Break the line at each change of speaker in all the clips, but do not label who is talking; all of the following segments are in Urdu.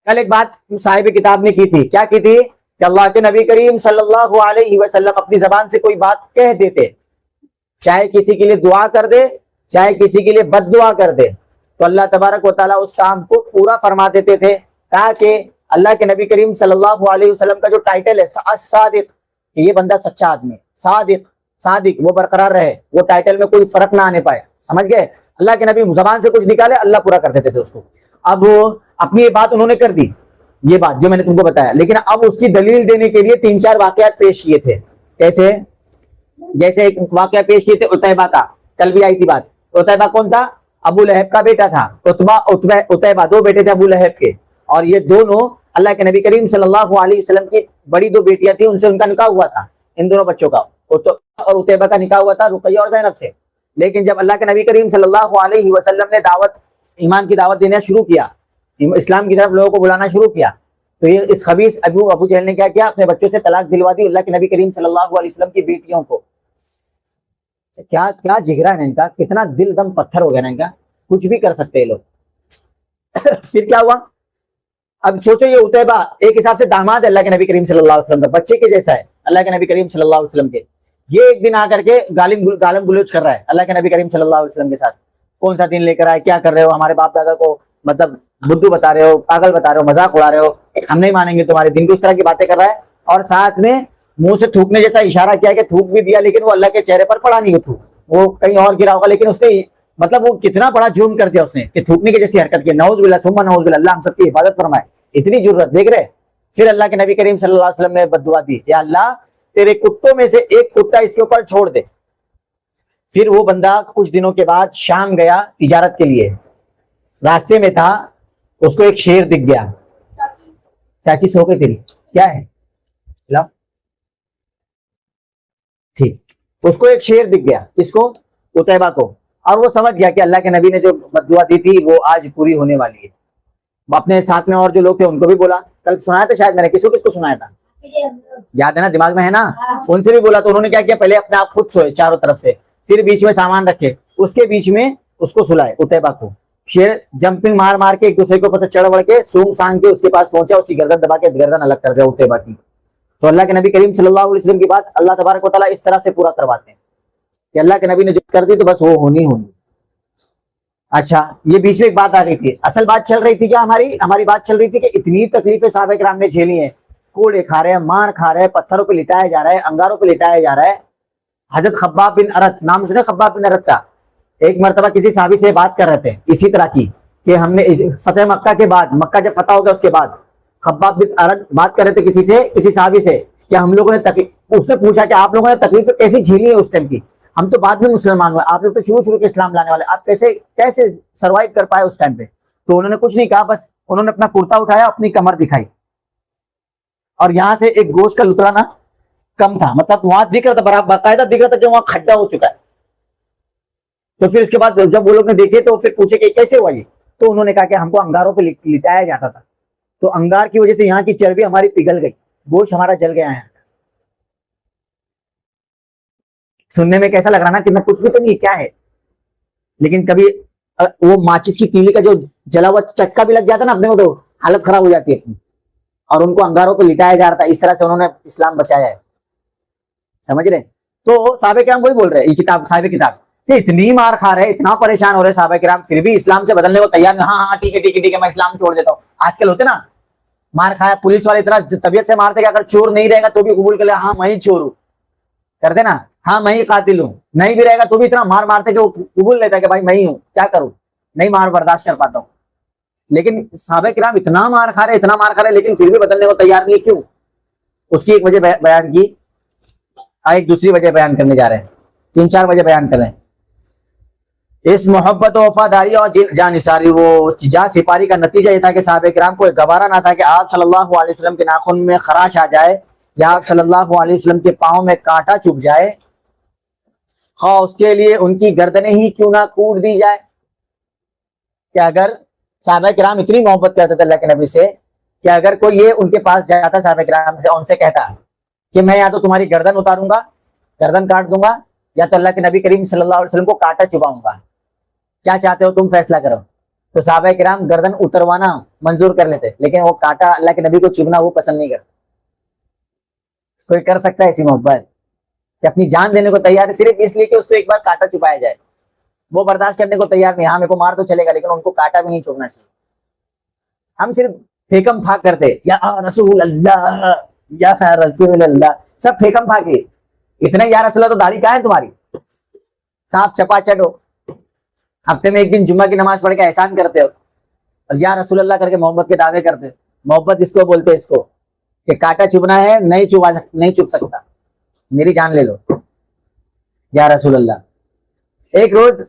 کل ایک بات صاحب کتاب نے کی تھی، کیا کی تھی کہ اللہ کے نبی کریم صلی اللہ علیہ وسلم اپنی زبان سے کوئی بات کہہ دیتے، چاہے کسی کے لیے دعا کر دے چاہے کسی کے لیے بد دعا کر دے، تو اللہ تبارک و تعالیٰ اس کام کو پورا فرما دیتے تھے، تاکہ اللہ کے نبی کریم صلی اللہ علیہ وسلم کا جو ٹائٹل ہے صادق، کہ یہ بندہ سچا آدمی، صادق وہ برقرار رہے، وہ ٹائٹل میں کوئی فرق نہ آنے پائے، سمجھ گئے؟ اللہ کے نبی زبان سے کچھ نکالے اللہ پورا کر دیتے تھے اس کو۔ اب اپنی یہ بات انہوں نے کر دی، یہ بات جو میں نے تم کو بتایا، لیکن اب اس کی دلیل دینے کے لیے 3-4 واقعات پیش کیے تھے۔ کیسے؟ جیسے ایک واقعہ پیش کیے تھے عتیبہ کا، کل بھی آئی تھی بات۔ عتیبہ کون تھا؟ ابو لہب کا بیٹا تھا، عتیبہ 2 بیٹے تھے ابو لہب کے، اور یہ دونوں اللہ کے نبی کریم صلی اللہ علیہ وسلم کی بڑی 2 بیٹیاں تھیں، ان سے ان کا نکاح ہوا تھا، ان دونوں بچوں کا، اور عتیبہ کا نکاح ہوا تھا رقیہ اور زینب سے۔ لیکن جب اللہ کے نبی کریم صلی اللہ علیہ وسلم نے ایمان کی دعوت دینا شروع کیا، اسلام کی طرف لوگوں کو بلانا شروع کیا، تو یہ اس خبیث ابو جہل نے کیا کیا؟ اپنے بچوں سے طلاق دلوا دی اللہ کے نبی کریم صلی اللہ علیہ وسلم کی بیٹیوں کو۔ کیا جگرا ہے ان کا، کتنا دل دم پتھر ہو گیا نا ان کا، کچھ بھی کر سکتے ہیں لوگ۔ پھر کیا ہوا؟ اب سوچو یہ عتیبہ ایک حساب سے داماد ہے اللہ کے نبی کریم صلی اللہ علیہ وسلم کا، بچے کے جیسا ہے اللہ کے نبی کریم صلی اللہ علیہ وسلم کے، یہ ایک دن آ کر کے گالم گلوچ کر رہا ہے اللہ کے نبی کریم صلی اللہ علیہ وسلم کے ساتھ، کون سا دین لے کر آئے، کیا کر رہے ہو، ہمارے باپ دادا کو مطلب بدھو بتا رہے ہو، پاگل بتا رہے ہو، مذاق اڑا رہے ہو، ہم نہیں مانیں گے تمہارے دین کو، اس طرح کی باتیں کر رہا ہے، اور ساتھ میں منہ سے تھوکنے جیسا اشارہ کیا کہ تھوک بھی دیا، لیکن وہ اللہ کے چہرے پر پڑا نہیں، وہ تھوک وہ کہیں اور گرا ہوگا، لیکن اس نے مطلب وہ کتنا بڑا جرم کر دیا اس نے کہ تھوکنے کی جیسی حرکت کی، نعوذ باللہ ثم نعوذ باللہ، اللہ ہم سب کی حفاظت فرمائے، اتنی جرت دیکھ رہے۔ پھر اللہ کے نبی کریم صلی اللہ علیہ وسلم نے بد دعا دی، یا اللہ تیرے کتوں میں سے ایک کتا اس کے اوپر چھوڑ دے۔ پھر وہ بندہ کچھ دنوں کے بعد شام گیا تجارت کے لیے، راستے میں تھا، اس کو ایک شیر دکھ گیا، چاچی سو گئی تیری، کیا ہے لا ٹھیک، اس کو ایک شیر دکھ گیا، اس کو عتیبہ کو، اور وہ سمجھ گیا کہ اللہ کے نبی نے جو بد دعا دی تھی وہ آج پوری ہونے والی ہے۔ اپنے ساتھ میں اور جو لوگ تھے ان کو بھی بولا، کل سنایا تھا شاید میں نے، کس کو سنایا تھا یاد ہے نا، دماغ میں ہے نا، ان سے بھی بولا، تو انہوں نے کیا کیا، پہلے اپنے آپ خود سوئے چاروں طرف سے، پھر بیچ میں سامان رکھے، اس کے بیچ میں اس کو سلائے عتیبہ کو، شیر جمپنگ مار مار کے ایک دوسرے کے اوپر سے چڑھ بڑھ کے سونگ سانگ کے اس کے پاس پہنچا، اس کی گردن دبا کے گردن الگ کر دیا عتیبہ کی۔ تو اللہ کے نبی کریم صلی اللہ علیہ وسلم کی بات اللہ تبارک و تعالیٰ اس طرح سے پورا کرواتے ہیں کہ اللہ کے نبی نے جو کر دی تو بس وہ ہونی ہونی۔ اچھا، یہ بیچ میں ایک بات آ رہی تھی، اصل بات چل رہی تھی کیا، ہماری بات چل رہی تھی کہ اتنی تکلیفیں صحابہ کرام نے جھیلی ہیں، کوڑے کھا رہے ہیں، مار کھا رہے ہیں، پتھروں پہ لٹایا جا رہا ہے، انگاروں پہ لٹایا جا رہا ہے۔ حضرت خباب بن ارت، نام سنے خباب بن ارت کا؟ ایک مرتبہ کسی صحابی سے بات کر رہے تھے اسی طرح کی کہ ہم نے فتح مکہ کے بعد، مکہ جب فتح ہو گیا اس کے بعد، خباب بن ارت بات کر رہے تھے کسی صحابی سے کہ ہم لوگوں نے اس نے پوچھا کہ آپ لوگوں نے تکلیف کیسی جھیلی ہے اس ٹائم کی، ہم تو بعد میں مسلمان ہوئے، آپ لوگ تو شروع کے اسلام لانے والے، آپ کیسے سروائیو کر پائے اس ٹائم پہ؟ تو انہوں نے کچھ نہیں کہا، بس انہوں نے اپنا کرتا اٹھایا، اپنی کمر دکھائی، اور یہاں سے ایک گوشت کا لترانا کم تھا، مطلب وہاں دکھ رہا تھا، باقاعدہ دکھ رہا تھا کہ وہاں کھڈا ہو چکا ہے۔ تو پھر اس کے بعد جب وہ لوگ نے دیکھے تو پھر پوچھے کہ کیسے ہوا یہ، تو انہوں نے کہا کہ ہم کو انگاروں پہ لٹایا جاتا تھا، تو انگار کی وجہ سے یہاں کی چربی ہماری پگھل گئی، گوشت ہمارا جل گیا ہے۔ سننے میں کیسا لگ رہا نا کہ میں کچھ بھی تو نہیں، کیا ہے، لیکن کبھی وہ ماچس کی تیلی کا جو جلا ہوا چٹکا بھی لگ جاتا نا اپنے کو تو حالت خراب ہو جاتی ہے اپنی، اور ان کو انگاروں پہ لٹایا جا رہا تھا، اس طرح سے انہوں نے اسلام بچایا ہے، سمجھ رہے؟ تو صحابہ کرام وہی بول رہے ہیں، یہ کتاب صاحب کتاب کہ اتنی مار کھا رہے، اتنا پریشان ہو رہے صحابہ کرام، پھر بھی اسلام سے بدلنے کو تیار نہیں، ہاں ٹھیک ہے میں اسلام چھوڑ دیتا ہوں۔ آج کل ہوتے نا مار کھایا، پولیس والے اتنا طبیعت سے مارتے کہ اگر چور نہیں رہے گا تو بھی قبول کر لے، ہاں میں ہی چور ہوں، کرتے نا، ہاں میں ہی قاتل ہوں، نہیں بھی رہے گا تو بھی اتنا مار مارتے کہ وہ قبول لیتا ہے کہ بھائی میں ہی ہوں، کیا کروں، نہیں مار برداشت کر پاتا ہوں۔ لیکن صحابہ کرام اتنا مار کھا رہے لیکن پھر بھی بدلنے کو تیار نہیں ہے، کیوں؟ اس کی ایک وجہ بیان کی، ایک دوسری وجہ بیان کرنے جا رہے ہیں، 3-4 وجہ بیان کر رہے ہیں۔ اس محبت و وفاداری اور جانثاری وہ جاں سپاری کا نتیجہ یہ تھا کہ صحابہ کرام کو گوارا نہ تھا کہ آپ صلی اللہ علیہ وسلم کے ناخن میں خراش آ جائے، یا آپ صلی اللہ علیہ وسلم کے پاؤں میں کانٹا چبھ جائے، خواہ اس کے لیے ان کی گردنیں ہی کیوں نہ کوٹ دی جائے۔ کہ اگر صحابہ کرام اتنی محبت کرتے تھے اللہ کے نبی سے کہ اگر کوئی یہ ان کے پاس جاتا صحابہ کرام سے، ان سے کہتا کہ میں یا تو تمہاری گردن اتاروں گا، گردن کاٹ دوں گا، یا تو اللہ کے نبی کریم صلی اللہ علیہ وسلم کو کانٹا چباؤں گا، کیا چاہتے ہو تم فیصلہ کرو، تو صحابہ کرام گردن اتروانا منظور کر لیتے, لیکن وہ کانٹا اللہ کے نبی کو چبھنا وہ پسند نہیں کرتے. کوئی کر سکتا ہے ایسی محبت کہ اپنی جان دینے کو تیار ہے صرف اس لیے کہ اس کو ایک بار کانٹا چبھایا جائے؟ وہ برداشت کرنے کو تیار نہیں. ہاں میرے کو مار تو چلے گا, لیکن ان کو کانٹا بھی نہیں چبھنا چاہیے. ہم صرف پھیکم پھاک کرتے, یا رسول اللہ یا رسول اللہ, سب پھیکم پھاکے. اتنا یا رسول اللہ تو داڑھی کہاں ہے تمہاری؟ صاف چپا چٹ ہو, ہفتے میں ایک دن جمعہ کی نماز پڑھ کے احسان کرتے ہو, اور یا رسول اللہ کر کے محبت کے دعوے کرتے. محبت اس کو بولتے, اس کو کہ کانٹا چبھنا ہے, نہیں چبھ سکتا, میری جان لے لو یا رسول اللہ. ایک روز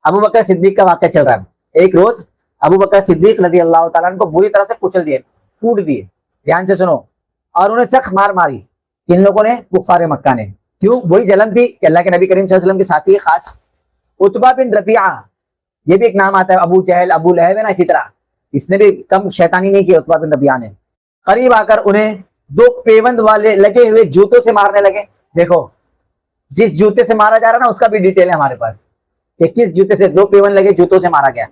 ابو بکر صدیق کا واقعہ چل رہا ہے. ایک روز ابو بکر صدیق رضی اللہ تعالیٰ عنہ کو بری طرح سے کچل دیے, کوٹ دیے. دھیان سے سنو. اور انہیں سخت مار ماری کن لوگوں نے؟ کفار مکہ نے. کیوں؟ وہی جلن تھی کہ اللہ کے نبی کریم صلی اللہ علیہ وسلم کے ساتھی خاص عتبہ بن ربیعہ, یہ بھی ایک نام آتا ہے, ابو جہل ابو لہب ہے نا, اسی طرح اس نے بھی کم شیطانی نہیں کی. عتبہ بن ربیعہ نے قریب آ کر انہیں دو پیوند والے لگے ہوئے جوتوں سے مارنے لگے. دیکھو جس جوتے سے مارا جا رہا نا اس کا بھی ڈیٹیل ہے ہمارے پاس کہ کس جوتے سے, دو پیوند لگے جوتوں سے مارا گیا.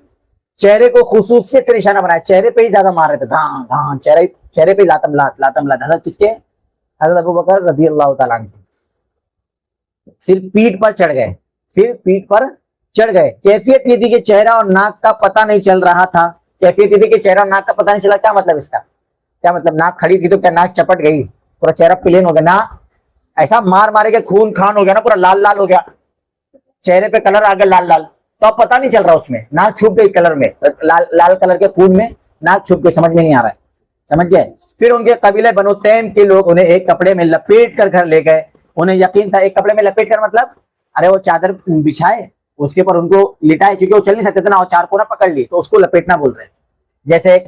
چہرے کو خصوصیت سے نشانہ بنایا, چہرے پہ ہی زیادہ مار رہے تھے, دھان دھان چہرے پہ لاتم لات. حضرت کس کے؟ حضرت ابو بکر رضی اللہ تعالیٰ عنہ. صرف پیٹ پر چڑھ گئے, صرف پیٹ پر چڑھ گئے. کیفیت یہ تھی کہ چہرہ اور ناک کا پتہ نہیں چل رہا تھا. کیفیت یہ تھی کہ چہرہ اور ناک کا پتہ نہیں چلا. کیا مطلب اس کا؟ کیا مطلب؟ ناک کھڑی تھی تو کیا ناک چپٹ گئی, پورا چہرہ پلین ہو گیا نا؟ ایسا مار مارے کے خون خان ہو گیا نا, پورا لال لال ہو گیا, چہرے پہ کلر آ گیا لال لال, تو اب پتہ نہیں چل رہا اس میں, ناک چھپ گئی کلر میں, لال کلر کے خون میں ناک چھپ گئی, سمجھ میں نہیں آ رہا ہے. سمجھ گئے؟ پھر ان کے قبیلے بنو تیم کے لوگ انہیں ایک کپڑے میں لپیٹ کر گھر لے گئے. انہیں یقین تھا, ایک کپڑے میں لپیٹ کر مطلب ارے وہ چادر بچھائے اس کے اوپر ان کو لٹائے, کیونکہ وہ چل نہیں سکتے تھے نا, اور چار کونا پکڑ لی تو اس کو لپیٹنا بول رہے. جیسے ایک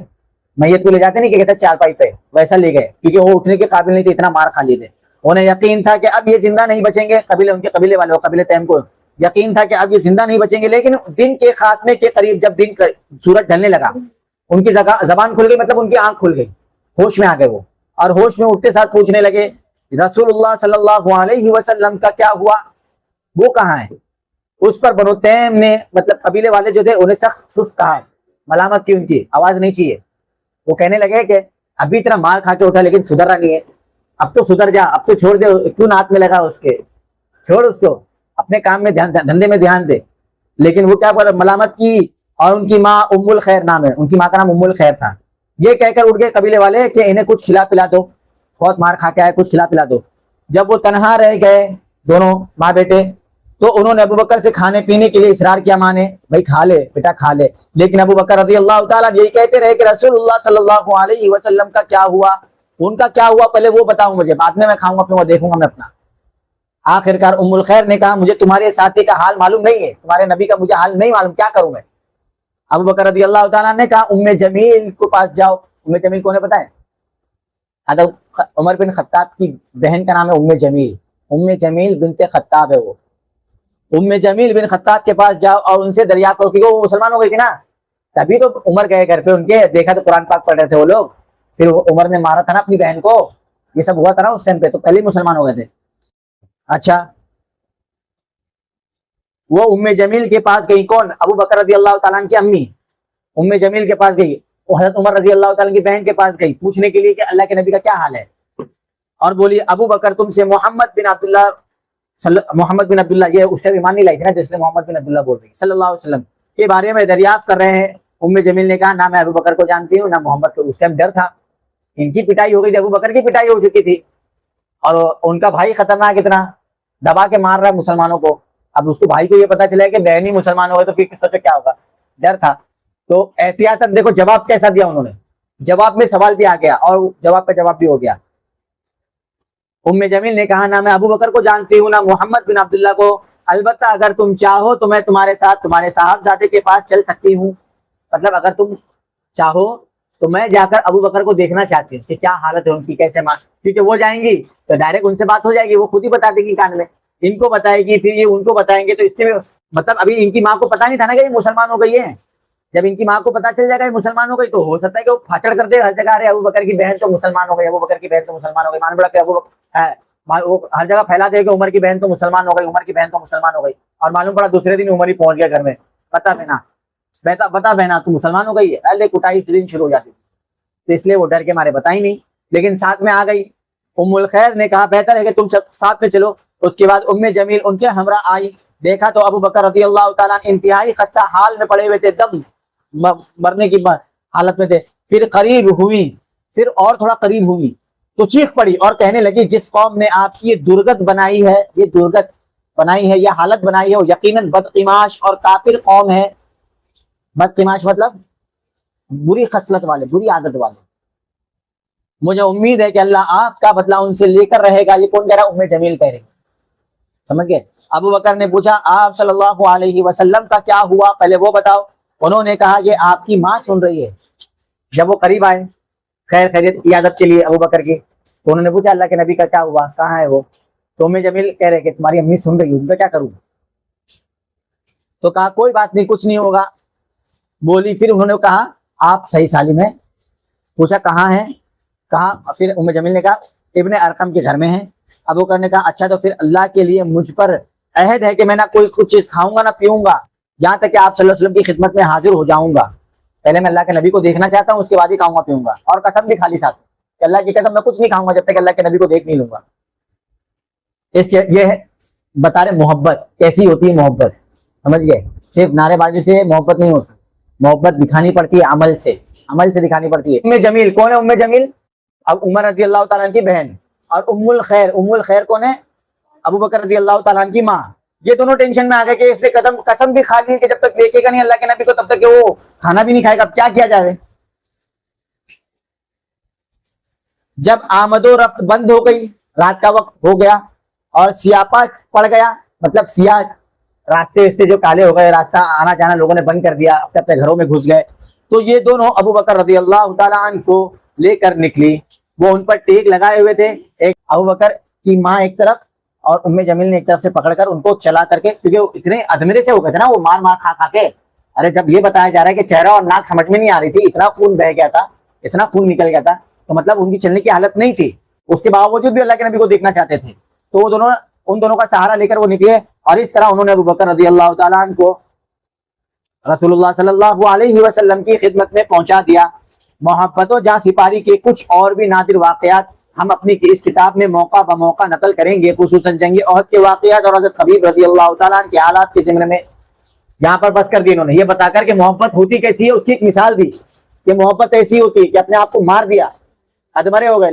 میت کو لے جاتے نہیں کہ کہتے چار پائی پہ, ویسا لے گئے, کیونکہ وہ اٹھنے کے قابل نہیں تھے, اتنا مار کھا لیے تھے. انہیں یقین تھا کہ اب یہ زندہ نہیں بچیں گے. قبیلے, ان کے قبیلے والے, قبیلے تیم کو یقین تھا کہ اب یہ زندہ نہیں بچیں گے. لیکن دن کے خاتمے کے قریب جب دن سورج ڈھلنے لگا, ان کی زبان کھل گئی, مطلب ان کی آنکھ کھل گئی, ہوش میں آ گئے وہ, اور ہوش میں اٹھتے ساتھ پوچھنے لگے رسول اللہ صلی اللہ علیہ وسلم کا کیا ہوا, وہ کہاں ہے؟ اس پر بنو تیم نے, مطلب قبیلے والے جو تھے, انہیں سخت سست کہا, ملامت کی, ان کی آواز نہیں چاہیے. وہ کہنے لگے کہ ابھی اتنا مار کھا کے اٹھا لیکن سدھر رہا نہیں ہے, اب تو سدھر جا, اب تو چھوڑ دے, کیوں ناک میں لگا اس کے, چھوڑ اس کو, اپنے کام میں دھیان, دھندے میں دھیان دے. لیکن وہ کیا بولا, ملامت کی. اور ان کی ماں ام الخیر نام ہے, ان کی ماں کا نام ام الخیر تھا. یہ کہہ کر اٹھ گئے قبیلے والے کہ انہیں کچھ کھلا پلا دو, بہت مار کھا کے آئے, کچھ کھلا پلا دو. جب وہ تنہا رہ گئے دونوں ماں بیٹے, تو انہوں نے ابو بکر سے کھانے پینے کے لیے اصرار کیا. ماں نے, بھائی کھا لے بیٹا کھا لے. لیکن ابو بکر رضی اللہ تعالیٰ یہی کہتے رہے کہ رسول اللہ صلی اللہ علیہ وسلم کا کیا ہوا, ان کا کیا ہوا پہلے وہ بتاؤ مجھے, بعد میں کھاؤں گا, اپنے وہ دیکھوں گا میں اپنا. آخرکار ام الخیر نے کہا مجھے تمہارے ساتھی کا حال معلوم نہیں ہے, تمہارے نبی کا مجھے حال نہیں معلوم, کیا کروں میں؟ ابو بکر رضی اللہ تعالیٰ نے کہا ام جمیل کو پاس جاؤ. ام جمیل کون ہے پتہ ہے؟ حضرت عمر بن خطاب کی بہن کا نام ہے ام جمیل. ام جمیل بنت خطاب ہے وہ. ام جمیل بن خطاب کے پاس جاؤ اور ان سے دریافت کرو, کیونکہ وہ مسلمان ہو گئی تھی نا, تبھی تو عمر گئے گھر پہ ان کے, دیکھا تو قرآن پاک پڑھ رہے تھے وہ لوگ. پھر عمر نے مارا تھا نا اپنی بہن کو, یہ سب ہوا تھا نا اس ٹائم پہ, تو پہلے ہی مسلمان ہو گئے تھے. اچھا, وہ ام جمیل کے پاس گئی. کون؟ ابو بکر رضی اللہ تعالیٰ عنہ کی امی ام جمیل کے پاس گئی. وہ حضرت عمر رضی اللہ تعالیٰ کی بہن کے پاس گئی پوچھنے کے لیے کہ اللہ کے نبی کا کیا حال ہے. اور بولی ابو بکر تم سے محمد بن عبداللہ, یہ اس سے ایمان نہیں لائی تھی نا, جس نے محمد بن عبداللہ بول رہی صلی اللہ علیہ وسلم کے بارے میں دریافت کر رہے ہیں. ام جمیل نے کہا نہ میں ابو بکر کو جانتی ہوں, نہ محمد کو. اس ٹائم ڈر تھا, ان کی پٹائی ہو گئی تھی, ابو بکر کی پٹائی ہو چکی تھی, اور ان کا بھائی خطرناک اتنا دبا کے مار رہا ہے مسلمانوں کو. اب اس کو بھائی کو یہ پتا چلا ہے کہ بہن ہی مسلمان ہو گئے, تو پھر سوچو کیا ہوگا, ڈر تھا. تو احتیاطاً دیکھو جواب کیسا دیا انہوں نے, جواب میں سوال بھی آ گیا اور جواب کا جواب بھی ہو گیا. ام جمیل نے کہا نہ میں ابو بکر کو جانتی ہوں, نہ محمد بن عبداللہ کو, البتہ اگر تم چاہو تو میں تمہارے ساتھ تمہارے صاحبزادے کے پاس چل سکتی ہوں. مطلب اگر تم چاہو تو میں جا کر ابو بکر کو دیکھنا چاہتی ہوں کہ کیا حالت ہے ان کی, کیسے ماں, کیونکہ وہ جائیں گی تو ڈائریکٹ ان سے بات ہو جائے گی, وہ خود ہی بتا دے گی کان میں, ان کو بتائے گی, پھر یہ ان کو بتائیں گے. تو اس سے مطلب ابھی ان کی ماں کو پتا نہیں تھا نا کہ یہ مسلمان ہو گئی ہے. جب ان کی ماں کو پتا چل جائے گا یہ مسلمان ہو گئی, تو ہو سکتا ہے کہ وہ پھاچڑ کر دے ہر جگہ, ارے ابو بکر کی بہن تو مسلمان ہو گئی, ابو بکر کی بہن تو مسلمان ہو گئی, مان بڑا کہ وہ ہر جگہ پھیلا دے کہ عمر کی بہن تو مسلمان ہو گئی, عمر کی بہن تو مسلمان ہو گئی, اور معلوم پڑا دوسرے دن عمر ہی پہنچ گیا گھر میں, پتہ بھی نہ. بتا بہنا تو مسلمان ہو گئی ہے، پہلے کٹائی شروع ہو جاتی، تو اس لیے وہ ڈر کے مارے بتا ہی نہیں، لیکن ساتھ میں آ گئی۔ ام الخیر نے کہا بہتر ہے کہ تم ساتھ میں چلو۔ اس کے بعد ام جمیل ان کے ہمراہ آئی، دیکھا تو ابو بکر رضی اللہ تعالیٰ انتہائی خستہ حال میں پڑے ہوئے تھے، دم مرنے کی حالت میں تھے۔ پھر قریب ہوئی، پھر اور تھوڑا قریب ہوئی تو چیخ پڑی اور کہنے لگی جس قوم نے آپ کی یہ درگت بنائی ہے، یہ درگت بنائی ہے، یہ حالت بنائی ہے، وہ یقیناً بدقماش اور کافر قوم ہے۔ بدقماش مطلب بری خصلت والے، بری عادت والے۔ مجھے امید ہے کہ اللہ آپ کا بدلہ ان سے لے کر رہے گا۔ یہ کون کہہ رہا؟ ام جمیل کہہ رہی، سمجھ گئے؟ ابو بکر نے پوچھا آپ صلی اللہ علیہ وسلم کا کیا ہوا، پہلے وہ بتاؤ۔ انہوں نے کہا یہ آپ کی ماں سن رہی ہے۔ جب وہ قریب آئے خیر خیریت عیادت کے لیے ابو بکر کی، تو انہوں نے پوچھا اللہ کے نبی کا کیا ہوا، کہاں ہے وہ؟ تو ام جمیل کہہ رہے کہ تمہاری امی سن رہی ہے، ان کا کیا کروں؟ تو کہا کوئی بات نہیں، کچھ نہیں ہوگا۔ بولی پھر انہوں نے کہا آپ صحیح سالم ہیں؟ پوچھا کہاں ہیں؟ کہا، پھر ام جمیل نے کہا ابن ارقم کے گھر میں ہیں۔ ابو بکر نے کہا اچھا تو پھر اللہ کے لیے مجھ پر عہد ہے کہ میں نہ کوئی کچھ چیز کھاؤں گا نہ پیوں گا یہاں تک کہ آپ صلی اللہ علیہ وسلم کی خدمت میں حاضر ہو جاؤں گا۔ پہلے میں اللہ کے نبی کو دیکھنا چاہتا ہوں، اس کے بعد ہی کھاؤں گا پیوں گا، اور قسم بھی کھا لی ساتھ کہ اللہ کی قسم میں کچھ نہیں کھاؤں گا جب تک اللہ کے نبی کو دیکھ نہیں لوں گا۔ اس کے یہ بتا رہے محبت کیسی ہوتی ہے، محبت سمجھ گئے؟ صرف نعرے بازی سے محبت نہیں ہوتی، محبت دکھانی پڑتی ہے عمل سے، عمل سے دکھانی پڑتی ہے۔ ام جمیل کون ہے؟ ام جمیل اب عمر رضی اللہ تعالیٰ عنہ کی بہن، اور ام الخیر، ام الخیر کون ہے؟ ابو بکر رضی اللہ تعالیٰ عنہ کی ماں۔ یہ دونوں ٹینشن میں آ گئے کہ اس نے قسم بھی کھا لی کہ جب تک دیکھے گا نہیں اللہ کے نبی کو تب تک کہ وہ کھانا بھی نہیں کھائے گا، اب کیا کیا جائے؟ جب آمد و رفت بند ہو گئی، رات کا وقت ہو گیا اور سیاپا پڑ گیا، مطلب سیاہ راستے جو کالے ہو گئے، راستہ آنا جانا لوگوں نے بند کر دیا، اپنے اپنے گھروں میں گھس گئے، تو یہ دونوں ابو بکر رضی اللہ تعالیٰ عنہ کو لے کر نکلی۔ وہ ان پر ٹیک لگائے ہوئے تھے، ایک ابو بکر کی ماں ایک طرف اور ام جمیل نے ایک طرف سے پکڑ کر ان کو چلا کر کے، کیونکہ وہ اتنے ادمرے سے ہو گئے تھے نا، وہ مار کھا کھا کے۔ ارے جب یہ بتایا جا رہا ہے کہ چہرہ اور ناک سمجھ میں نہیں آ رہی تھی، اتنا خون بہ گیا تھا، اتنا خون نکل گیا تھا، تو مطلب ان کی چلنے کی حالت نہیں تھی، اس کے باوجود بھی اللہ کے نبی کو دیکھنا چاہتے تھے، تو وہ دونوں ان دونوں کا سہارا لے کر وہ نکلے، اور اس طرح انہوں نے ابو بکر رضی اللہ تعالیٰ عنہ کو رسول اللہ صلی اللہ علیہ وسلم کی خدمت میں پہنچا دیا۔ محبت و جاں سپاری کے کچھ اور بھی نادر واقعات ہم اپنی اس کتاب میں موقع بموقع نقل کریں گے، خصوصاً جنگ احد کے واقعات اور حضرت خبیب رضی اللہ تعالیٰ عنہ کے حالات کے ضمن میں۔ یہاں پر بس کر دی انہوں نے، یہ بتا کر کہ محبت ہوتی کیسی ہے اس کی ایک مثال دی کہ محبت ایسی ہوتی ہے کہ اپنے آپ کو مار دیا، ادمرے ہو گئے۔